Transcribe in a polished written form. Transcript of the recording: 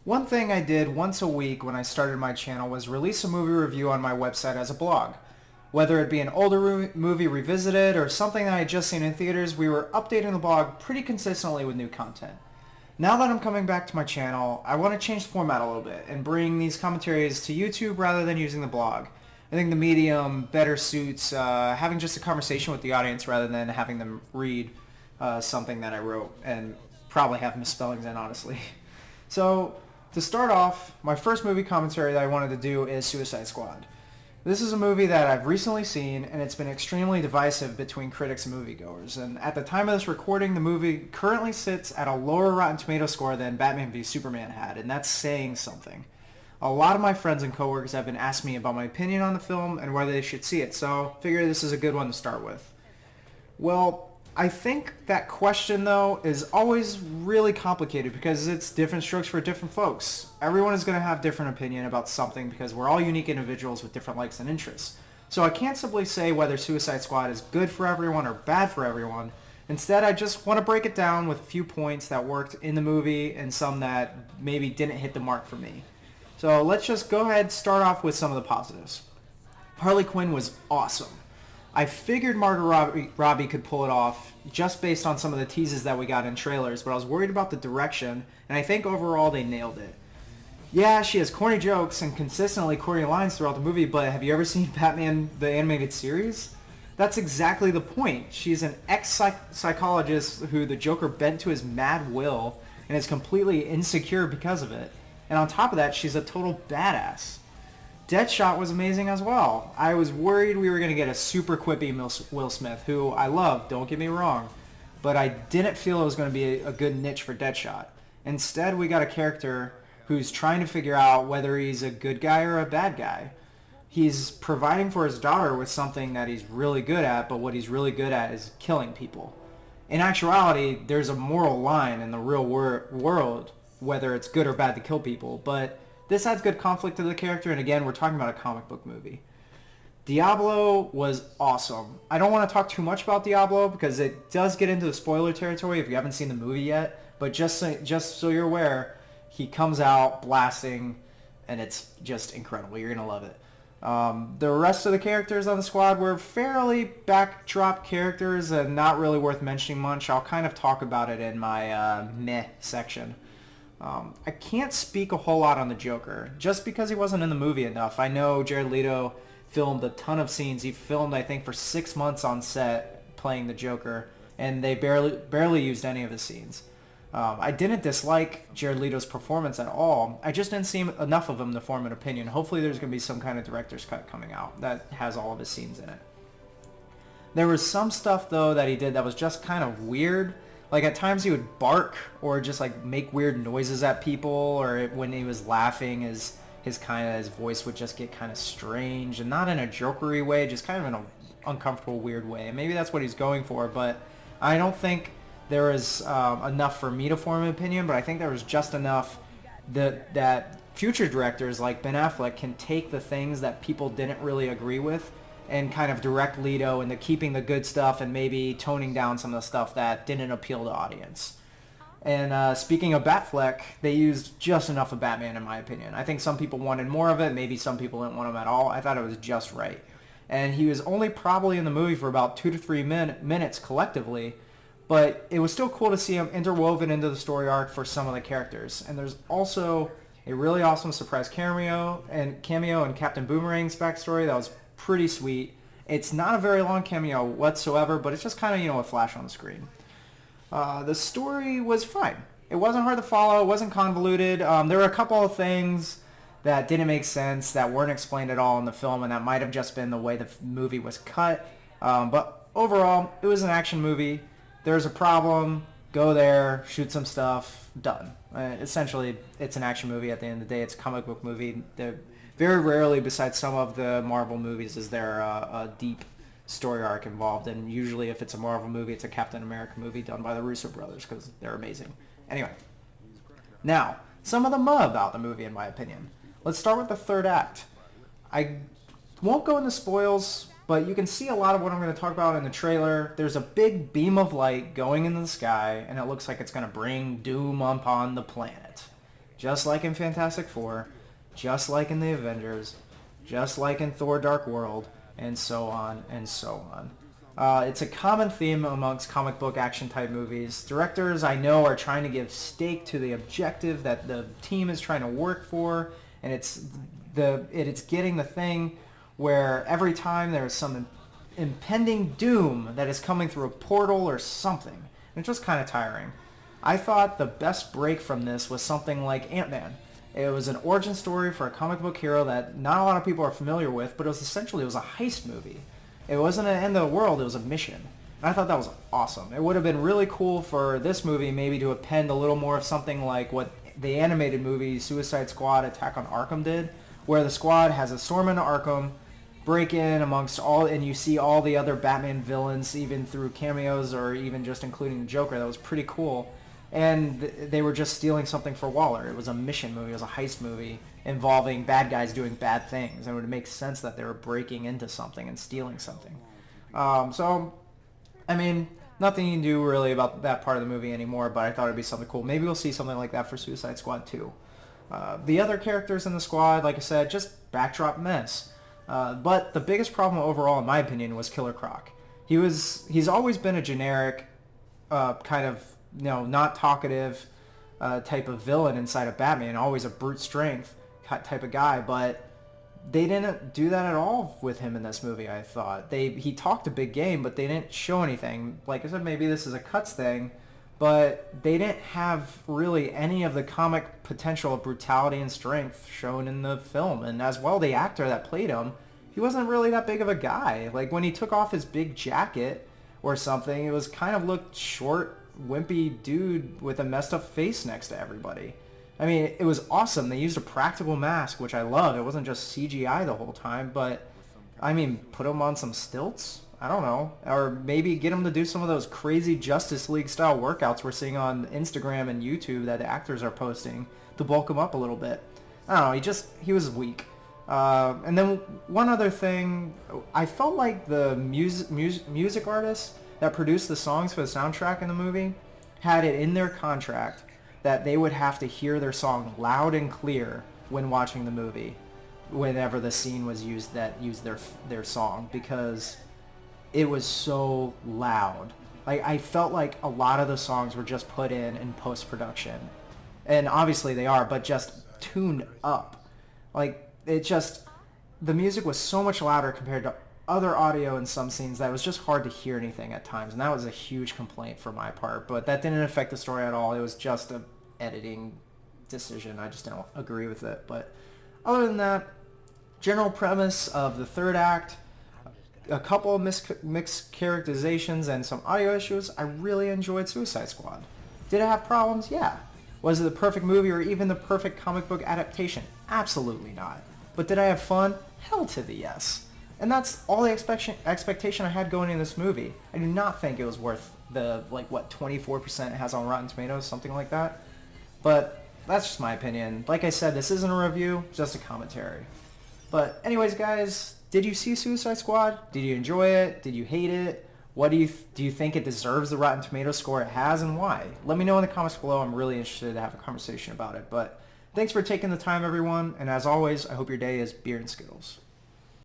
One thing I did once a week when I started my channel was release a movie review on my website as a blog. Whether it be an older movie revisited or something that I had just seen in theaters, we were updating the blog pretty consistently with new content. Now that I'm coming back to my channel, I want to change the format a little bit and bring these commentaries to YouTube rather than using the blog. I think the medium better suits having just a conversation with the audience rather than having them read something that I wrote and probably have misspellings in, honestly. So, to start off, my first movie commentary that I wanted to do is Suicide Squad. This is a movie that I've recently seen, and it's been extremely divisive between critics and moviegoers. And at the time of this recording, the movie currently sits at a lower Rotten Tomatoes score than Batman v Superman had, and that's saying something. A lot of my friends and coworkers have been asking me about my opinion on the film and whether they should see it, so I figure this is a good one to start with. Well, I think that question, though, is always really complicated because it's different strokes for different folks. Everyone is going to have different opinion about something because we're all unique individuals with different likes and interests. So I can't simply say whether Suicide Squad is good for everyone or bad for everyone. Instead, I just want to break it down with a few points that worked in the movie and some that maybe didn't hit the mark for me. So let's just go ahead and start off with some of the positives. Harley Quinn was awesome. I figured Margot Robbie could pull it off just based on some of the teases that we got in trailers, but I was worried about the direction, and I think overall they nailed it. Yeah, she has corny jokes and consistently corny lines throughout the movie, but have you ever seen Batman the Animated Series? That's exactly the point. She's an ex-psychologist who the Joker bent to his mad will and is completely insecure because of it. And on top of that, she's a total badass. Deadshot was amazing as well. I was worried we were going to get a super quippy Will Smith, who I love, don't get me wrong, but I didn't feel it was going to be a good niche for Deadshot. Instead, we got a character who's trying to figure out whether he's a good guy or a bad guy. He's providing for his daughter with something that he's really good at, but what he's really good at is killing people. In actuality, there's a moral line in the real world, whether it's good or bad to kill people, but this adds good conflict to the character, and again, we're talking about a comic book movie. Diablo was awesome. I don't want to talk too much about Diablo because it does get into the spoiler territory if you haven't seen the movie yet, but just so you're aware, he comes out blasting, and it's just incredible. You're going to love it. The rest of the characters on the squad were fairly backdrop characters and not really worth mentioning much. I'll kind of talk about it in my meh section. I can't speak a whole lot on the Joker, just because he wasn't in the movie enough. I know Jared Leto filmed a ton of scenes. He filmed, I think, for 6 months on set playing the Joker, and they barely used any of his scenes. I didn't dislike Jared Leto's performance at all. I just didn't see enough of him to form an opinion. Hopefully there's going to be some kind of director's cut coming out that has all of his scenes in it. There was some stuff, though, that he did that was just kind of weird. Like, at times he would bark or just, like, make weird noises at people, or when he was laughing, his voice would just get kind of strange, and not in a jokery way, just kind of in an uncomfortable, weird way. And maybe that's what he's going for, but I don't think there was enough for me to form an opinion, but I think there was just enough that future directors like Ben Affleck can take the things that people didn't really agree with and kind of direct Leto into keeping the good stuff and maybe toning down some of the stuff that didn't appeal to audience. And speaking of Batfleck, they used just enough of Batman in my opinion. I think some people wanted more of it, maybe some people didn't want him at all. I thought it was just right. And he was only probably in the movie for about 2 to 3 minutes collectively, but it was still cool to see him interwoven into the story arc for some of the characters. And there's also a really awesome surprise cameo in Captain Boomerang's backstory that was pretty sweet. It's not a very long cameo whatsoever, but it's just kind of, a flash on the screen. The story was fine. It wasn't hard to follow. It wasn't convoluted. There were a couple of things that didn't make sense, that weren't explained at all in the film, and that might have just been the way the movie was cut. But overall, it was an action movie. There's a problem. Go there, shoot some stuff, done. Essentially, it's an action movie at the end of the day. It's a comic book movie. Very rarely, besides some of the Marvel movies, is there a deep story arc involved. And usually if it's a Marvel movie, it's a Captain America movie done by the Russo brothers because they're amazing. Anyway, now, some of the muh about the movie, in my opinion. Let's start with the third act. I won't go into spoils, but you can see a lot of what I'm going to talk about in the trailer. There's a big beam of light going into the sky, and it looks like it's going to bring doom upon the planet. just like in Fantastic Four, just like in the Avengers, just like in Thor Dark World, and so on and so on. It's a common theme amongst comic book action type movies. Directors I know are trying to give stake to the objective that the team is trying to work for, and it's getting the thing where every time there's some impending doom that is coming through a portal or something. And it's just kind of tiring. I thought the best break from this was something like Ant-Man. It was an origin story for a comic book hero that not a lot of people are familiar with, but it was a heist movie. It wasn't an end of the world, it was a mission. And I thought that was awesome. It would have been really cool for this movie maybe to append a little more of something like what the animated movie Suicide Squad Attack on Arkham did, where the squad has a storm into Arkham, break in amongst all, and you see all the other Batman villains, even through cameos or even just including the Joker. That was pretty cool. And they were just stealing something for Waller. It was a mission movie. It was a heist movie involving bad guys doing bad things. And it would make sense that they were breaking into something and stealing something. So, I mean, nothing you can do really about that part of the movie anymore, but I thought it'd be something cool. Maybe we'll see something like that for Suicide Squad 2. The other characters in the squad, like I said, just backdrop mess. But the biggest problem overall, in my opinion, was Killer Croc. He's always been a generic kind of, not talkative type of villain inside of Batman, always a brute strength type of guy, but they didn't do that at all with him in this movie, I thought. He talked a big game, but they didn't show anything. Like I said, maybe this is a cuts thing, but they didn't have really any of the comic potential of brutality and strength shown in the film. And as well, the actor that played him, he wasn't really that big of a guy. Like when he took off his big jacket or something, it was kind of looked short, wimpy dude with a messed up face next to everybody. I mean, it was awesome. They used a practical mask, which I love. It wasn't just CGI the whole time, but I mean, put him on some stilts? I don't know. Or maybe get him to do some of those crazy Justice League style workouts we're seeing on Instagram and YouTube that the actors are posting to bulk him up a little bit. I don't know. He was weak. And then one other thing, I felt like the music artists that produced the songs for the soundtrack in the movie had it in their contract that they would have to hear their song loud and clear when watching the movie whenever the scene was used their song, because it was so loud. Like, I felt like a lot of the songs were just put in post-production. And obviously they are, but just tuned up. Like, the music was so much louder compared to other audio in some scenes that it was just hard to hear anything at times, and that was a huge complaint for my part, but that didn't affect the story at all. It was just an editing decision. I just don't agree with it. But other than that, general premise of the third act, a couple of mixed characterizations and some audio issues, I really enjoyed Suicide Squad. Did it have problems? Yeah. Was it the perfect movie or even the perfect comic book adaptation? Absolutely not. But did I have fun? Hell to the yes. And that's all the expectation I had going in this movie. I do not think it was worth the, 24% it has on Rotten Tomatoes, something like that. But that's just my opinion. Like I said, this isn't a review, just a commentary. But anyways, guys, did you see Suicide Squad? Did you enjoy it? Did you hate it? What do you think it deserves the Rotten Tomatoes score it has, and why? Let me know in the comments below. I'm really interested to have a conversation about it. But thanks for taking the time, everyone. And as always, I hope your day is beer and Skittles.